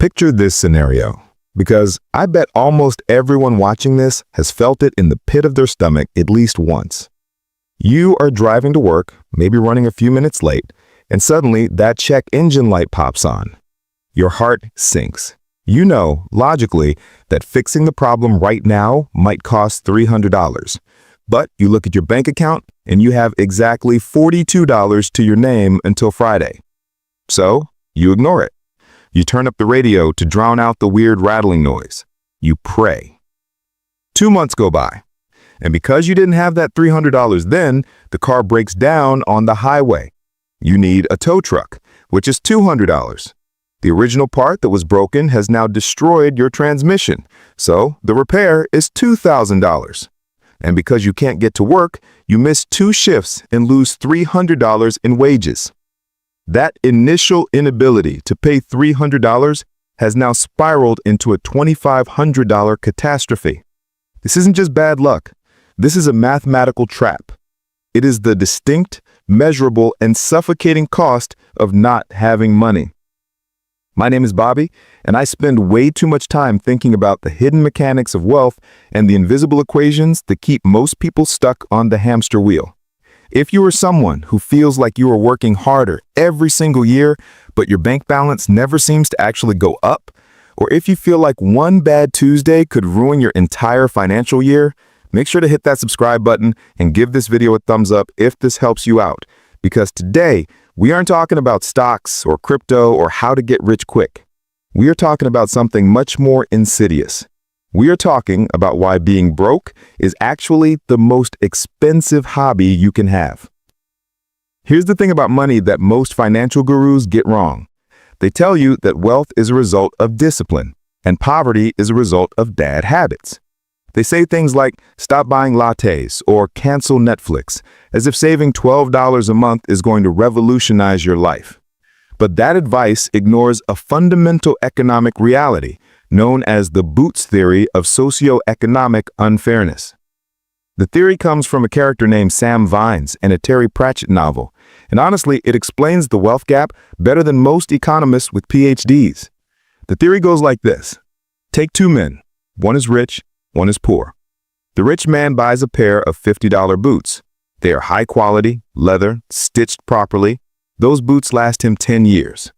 Picture this scenario, because I bet almost everyone watching this has felt it in the pit of their stomach at least once. You are driving to work, maybe running a few minutes late, and suddenly that check engine light pops on. Your heart sinks. You know, logically, that fixing the problem right now might cost $300. But you look at your bank account and you have exactly $42 to your name until Friday. So, you ignore it. You turn up the radio to drown out the weird rattling noise. You pray. 2 months go by. And because you didn't have that $300 then, the car breaks down on the highway. You need a tow truck, which is $200. The original part that was broken has now destroyed your transmission, so the repair is $2,000. And because you can't get to work, you miss 2 shifts and lose $300 in wages. That initial inability to pay $300 has now spiraled into a $2,500 catastrophe. This isn't just bad luck. This is a mathematical trap. It is the distinct, measurable, and suffocating cost of not having money. My name is Bobby, and I spend way too much time thinking about the hidden mechanics of wealth and the invisible equations that keep most people stuck on the hamster wheel. If you are someone who feels like you are working harder every single year, but your bank balance never seems to actually go up, or if you feel like one bad Tuesday could ruin your entire financial year, make sure to hit that subscribe button and give this video a thumbs up if this helps you out. Because today, we aren't talking about stocks or crypto or how to get rich quick. We are talking about something much more insidious. We are talking about why being broke is actually the most expensive hobby you can have. Here's the thing about money that most financial gurus get wrong. They tell you that wealth is a result of discipline and poverty is a result of bad habits. They say things like, stop buying lattes or cancel Netflix, as if saving $12 a month is going to revolutionize your life. But that advice ignores a fundamental economic reality known as the Boots theory of socioeconomic unfairness. The theory comes from a character named Sam Vines and a Terry Pratchett novel, and honestly, it explains the wealth gap better than most economists with PhDs. The theory goes like this. Take 2 men. One is rich, one is poor. The rich man buys a pair of $50 boots. They are high quality, leather, stitched properly. Those boots last him 10 years.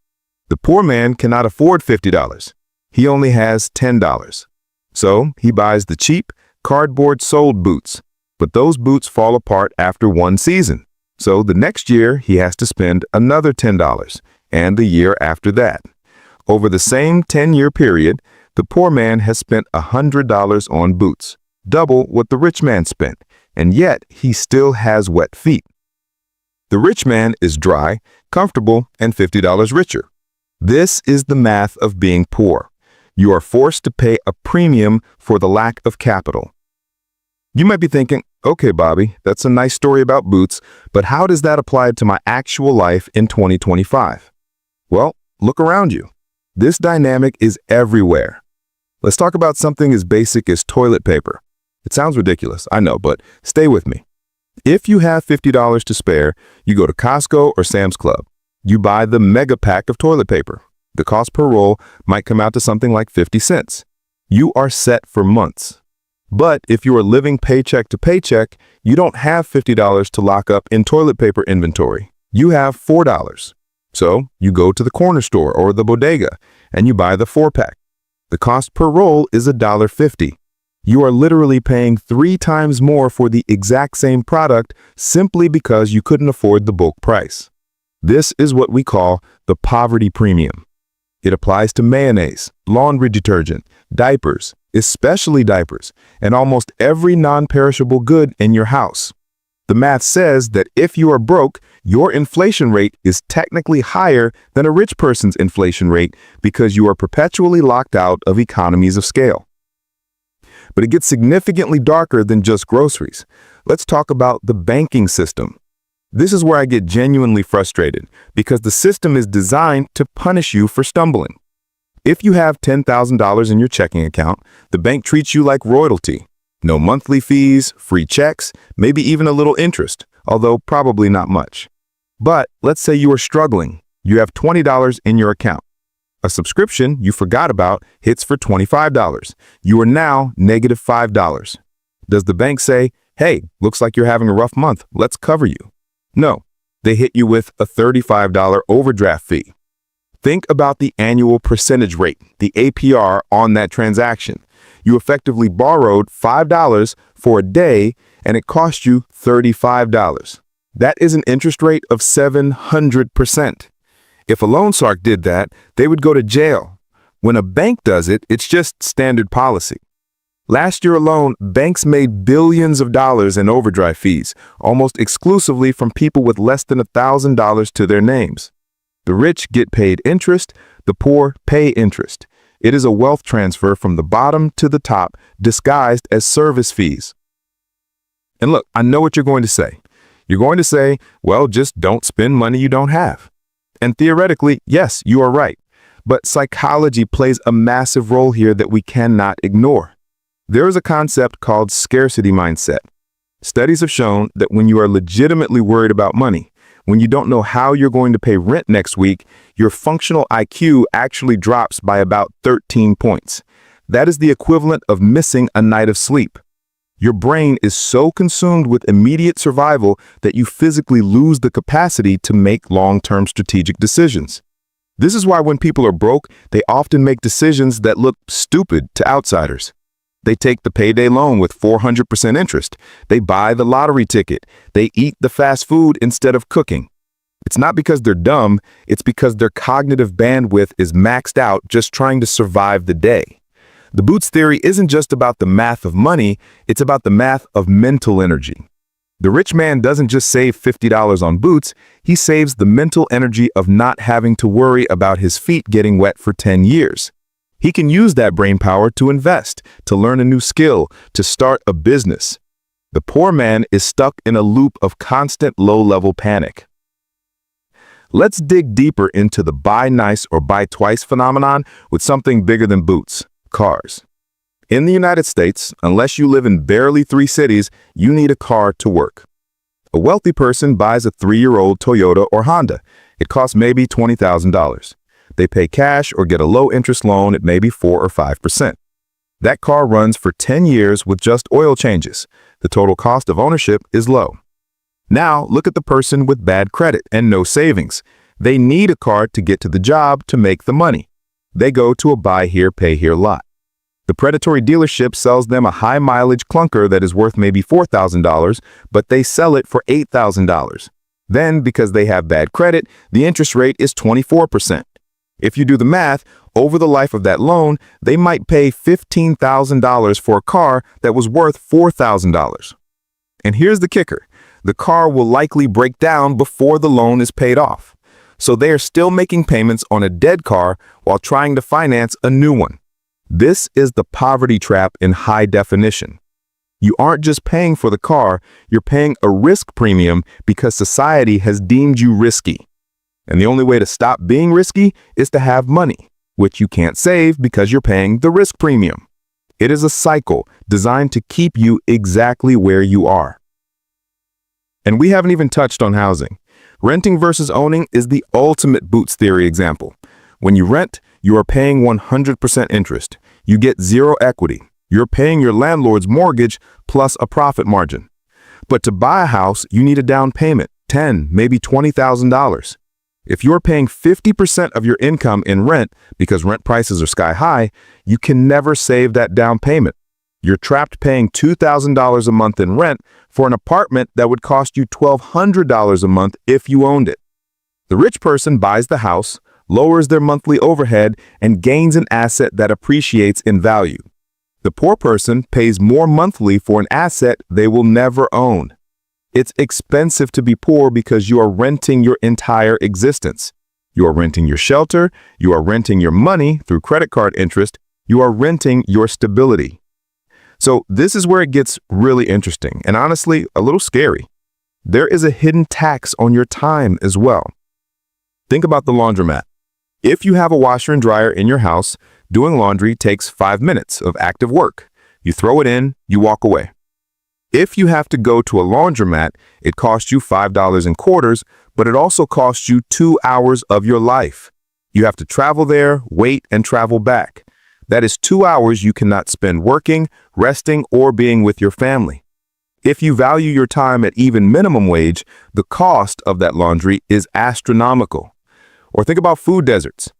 The poor man cannot afford $50. He only has $10. So he buys the cheap, cardboard-soled boots. But those boots fall apart after 1 season. So the next year he has to spend another $10, and the year after that. Over the same 10-year period, the poor man has spent $100 on boots, double what the rich man spent, and yet he still has wet feet. The rich man is dry, comfortable, and $50 richer. This is the math of being poor. You are forced to pay a premium for the lack of capital. You might be thinking, okay, Bobby, that's a nice story about boots, but how does that apply to my actual life in 2025? Well, look around you. This dynamic is everywhere. Let's talk about something as basic as toilet paper. It sounds ridiculous, I know, but stay with me. If you have $50 to spare, you go to Costco or Sam's Club. You buy the mega pack of toilet paper. The cost per roll might come out to something like 50 cents. You are set for months. But if you are living paycheck to paycheck, you don't have $50 to lock up in toilet paper inventory. You have $4. So you go to the corner store or the bodega and you buy the 4-pack. The cost per roll is $1.50. You are literally paying 3 times more for the exact same product simply because you couldn't afford the bulk price. This is what we call the poverty premium. It applies to mayonnaise, laundry detergent, diapers, especially diapers, and almost every non-perishable good in your house. The math says that if you are broke, your inflation rate is technically higher than a rich person's inflation rate because you are perpetually locked out of economies of scale. But it gets significantly darker than just groceries. Let's talk about the banking system. This is where I get genuinely frustrated because the system is designed to punish you for stumbling. If you have $10,000 in your checking account, the bank treats you like royalty. No monthly fees, free checks, maybe even a little interest, although probably not much. But let's say you are struggling. You have $20 in your account. A subscription you forgot about hits for $25. You are now negative $5. Does the bank say, hey, looks like you're having a rough month, let's cover you? No, they hit you with a $35 overdraft fee. Think about the annual percentage rate, the APR, on that transaction. You effectively borrowed $5 for a day and it cost you $35. That is an interest rate of 700%. If a loan shark did that, they would go to jail. When a bank does it, it's just standard policy. Last year alone, banks made billions of dollars in overdraft fees, almost exclusively from people with less than $1,000 to their names. The rich get paid interest, the poor pay interest. It is a wealth transfer from the bottom to the top, disguised as service fees. And look, I know what you're going to say. You're going to say, well, just don't spend money you don't have. And theoretically, yes, you are right. But psychology plays a massive role here that we cannot ignore. There is a concept called scarcity mindset. Studies have shown that when you are legitimately worried about money, when you don't know how you're going to pay rent next week, your functional IQ actually drops by about 13 points. That is the equivalent of missing a night of sleep. Your brain is so consumed with immediate survival that you physically lose the capacity to make long-term strategic decisions. This is why when people are broke, they often make decisions that look stupid to outsiders. They take the payday loan with 400% interest. They buy the lottery ticket. They eat the fast food instead of cooking. It's not because they're dumb, it's because their cognitive bandwidth is maxed out just trying to survive the day. The Boots theory isn't just about the math of money, it's about the math of mental energy. The rich man doesn't just save $50 on boots, he saves the mental energy of not having to worry about his feet getting wet for 10 years. He can use that brain power to invest, to learn a new skill, to start a business. The poor man is stuck in a loop of constant low-level panic. Let's dig deeper into the buy nice or buy twice phenomenon with something bigger than boots: cars. In the United States, unless you live in barely 3 cities, you need a car to work. A wealthy person buys a 3-year-old Toyota or Honda. It costs maybe $20,000. They pay cash or get a low-interest loan at maybe 4 or 5%. That car runs for 10 years with just oil changes. The total cost of ownership is low. Now, look at the person with bad credit and no savings. They need a car to get to the job to make the money. They go to a buy here, pay here lot. The predatory dealership sells them a high-mileage clunker that is worth maybe $4,000, but they sell it for $8,000. Then, because they have bad credit, the interest rate is 24%. If you do the math, over the life of that loan, they might pay $15,000 for a car that was worth $4,000. And here's the kicker. The car will likely break down before the loan is paid off. So they are still making payments on a dead car while trying to finance a new one. This is the poverty trap in high definition. You aren't just paying for the car, you're paying a risk premium because society has deemed you risky. And the only way to stop being risky is to have money, which you can't save because you're paying the risk premium. It is a cycle designed to keep you exactly where you are. And we haven't even touched on housing. Renting versus owning is the ultimate Boots theory example. When you rent, you are paying 100% interest. You get zero equity. You're paying your landlord's mortgage plus a profit margin. But to buy a house, you need a down payment, $10,000, maybe $20,000. If you're paying 50% of your income in rent because rent prices are sky high, you can never save that down payment. You're trapped paying $2,000 a month in rent for an apartment that would cost you $1,200 a month if you owned it. The rich person buys the house, lowers their monthly overhead, and gains an asset that appreciates in value. The poor person pays more monthly for an asset they will never own. It's expensive to be poor because you are renting your entire existence. You are renting your shelter, you are renting your money through credit card interest, you are renting your stability. So this is where it gets really interesting and honestly a little scary. There is a hidden tax on your time as well. Think about the laundromat. If you have a washer and dryer in your house, doing laundry takes 5 minutes of active work. You throw it in, you walk away. If you have to go to a laundromat, it costs you $5 in quarters, but it also costs you 2 hours of your life. You have to travel there, wait, and travel back. That is 2 hours you cannot spend working, resting, or being with your family. If you value your time at even minimum wage, the cost of that laundry is astronomical. Or think about food deserts.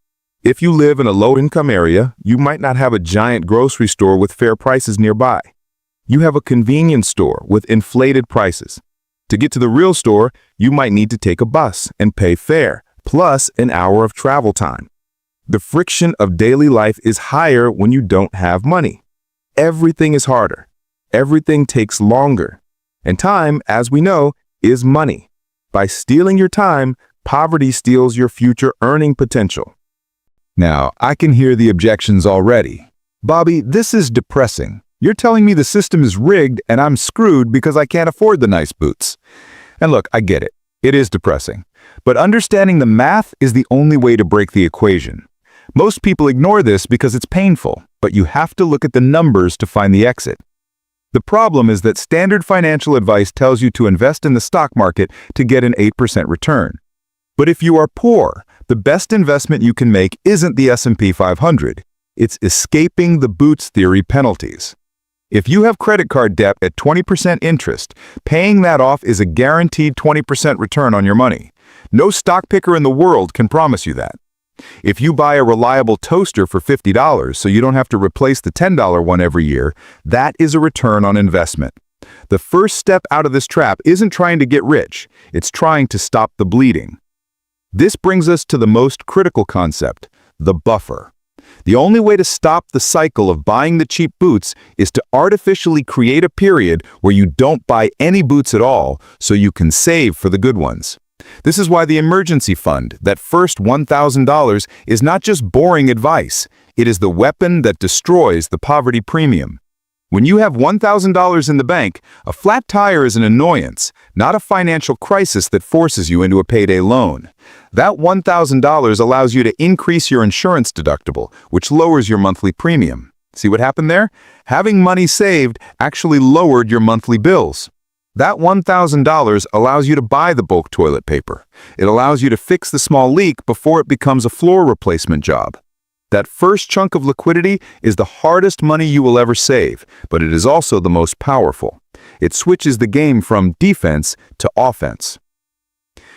If you live in a low-income area, you might not have a giant grocery store with fair prices nearby. You have a convenience store with inflated prices. To get to the real store, you might need to take a bus and pay fare, plus an hour of travel time. The friction of daily life is higher when you don't have money. Everything is harder. Everything takes longer. And time, as we know, is money. By stealing your time, poverty steals your future earning potential. Now, I can hear the objections already. Bobby, this is depressing. You're telling me the system is rigged and I'm screwed because I can't afford the nice boots. And look, I get it. It is depressing. But understanding the math is the only way to break the equation. Most people ignore this because it's painful, but you have to look at the numbers to find the exit. The problem is that standard financial advice tells you to invest in the stock market to get an 8% return. But if you are poor, the best investment you can make isn't the S&P 500. It's escaping the boots theory penalties. If you have credit card debt at 20% interest, paying that off is a guaranteed 20% return on your money. No stock picker in the world can promise you that. If you buy a reliable toaster for $50 so you don't have to replace the $10 one every year, that is a return on investment. The first step out of this trap isn't trying to get rich, it's trying to stop the bleeding. This brings us to the most critical concept, the buffer. The only way to stop the cycle of buying the cheap boots is to artificially create a period where you don't buy any boots at all so you can save for the good ones. This is why the emergency fund, that first $1,000, is not just boring advice. It is the weapon that destroys the poverty premium. When you have $1,000 in the bank, a flat tire is an annoyance, not a financial crisis that forces you into a payday loan. That $1,000 allows you to increase your insurance deductible, which lowers your monthly premium. See what happened there? Having money saved actually lowered your monthly bills. That $1,000 allows you to buy the bulk toilet paper. It allows you to fix the small leak before it becomes a floor replacement job. That first chunk of liquidity is the hardest money you will ever save, but it is also the most powerful. It switches the game from defense to offense.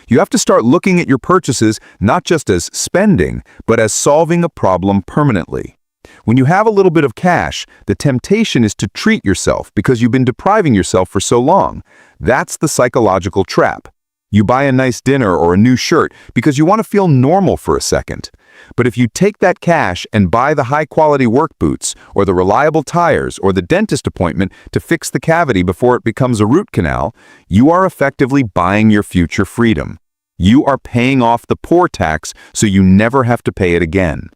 You have to start looking at your purchases not just as spending, but as solving a problem permanently. When you have a little bit of cash, the temptation is to treat yourself because you've been depriving yourself for so long. That's the psychological trap. You buy a nice dinner or a new shirt because you want to feel normal for a second. But if you take that cash and buy the high-quality work boots, or the reliable tires, or the dentist appointment to fix the cavity before it becomes a root canal, you are effectively buying your future freedom. You are paying off the poor tax so you never have to pay it again.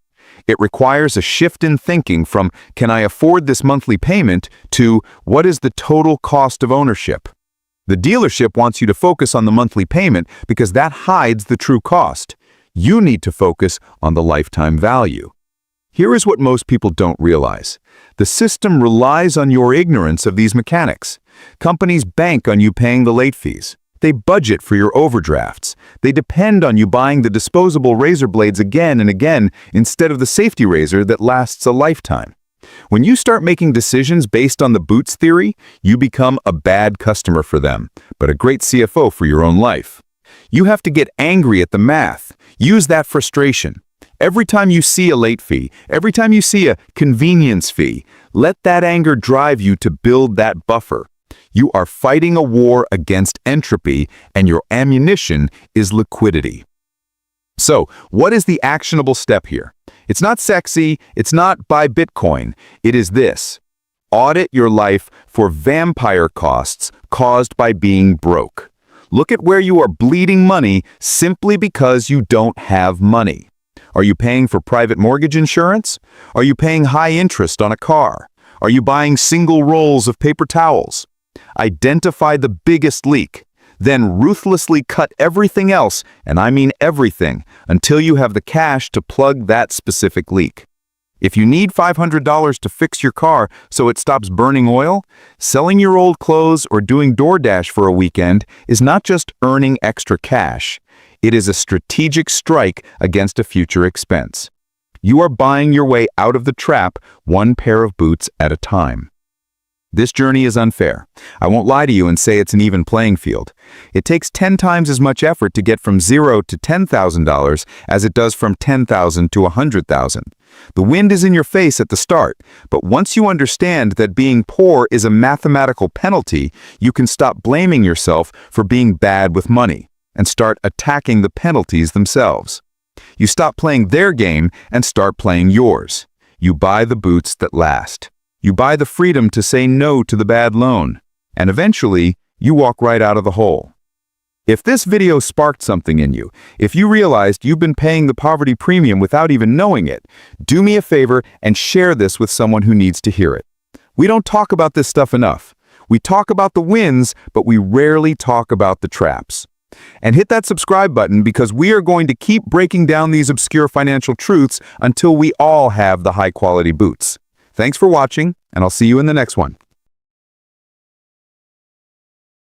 It requires a shift in thinking from, can I afford this monthly payment, to, what is the total cost of ownership? The dealership wants you to focus on the monthly payment because that hides the true cost. You need to focus on the lifetime value. Here is what most people don't realize. The system relies on your ignorance of these mechanics. Companies bank on you paying the late fees. They budget for your overdrafts. They depend on you buying the disposable razor blades again and again instead of the safety razor that lasts a lifetime. When you start making decisions based on the boots theory, you become a bad customer for them, but a great CFO for your own life. You have to get angry at the math. Use that frustration. Every time you see a late fee, every time you see a convenience fee, let that anger drive you to build that buffer. You are fighting a war against entropy, and your ammunition is liquidity. So, what is the actionable step here? It's not sexy, it's not buy Bitcoin. It is this: audit your life for vampire costs caused by being broke. Look at where you are bleeding money simply because you don't have money. Are you paying for private mortgage insurance? Are you paying high interest on a car? Are you buying single rolls of paper towels? Identify the biggest leak. Then ruthlessly cut everything else, and I mean everything, until you have the cash to plug that specific leak. If you need $500 to fix your car so it stops burning oil, selling your old clothes or doing DoorDash for a weekend is not just earning extra cash. It is a strategic strike against a future expense. You are buying your way out of the trap one pair of boots at a time. This journey is unfair. I won't lie to you and say it's an even playing field. It takes 10 times as much effort to get from $0 to $10,000 as it does from $10,000 to $100,000. The wind is in your face at the start, but once you understand that being poor is a mathematical penalty, you can stop blaming yourself for being bad with money and start attacking the penalties themselves. You stop playing their game and start playing yours. You buy the boots that last. You buy the freedom to say no to the bad loan, and eventually, you walk right out of the hole. If this video sparked something in you, if you realized you've been paying the poverty premium without even knowing it, do me a favor and share this with someone who needs to hear it. We don't talk about this stuff enough. We talk about the wins, but we rarely talk about the traps. And hit that subscribe button because we are going to keep breaking down these obscure financial truths until we all have the high-quality boots. Thanks for watching, and I'll see you in the next one.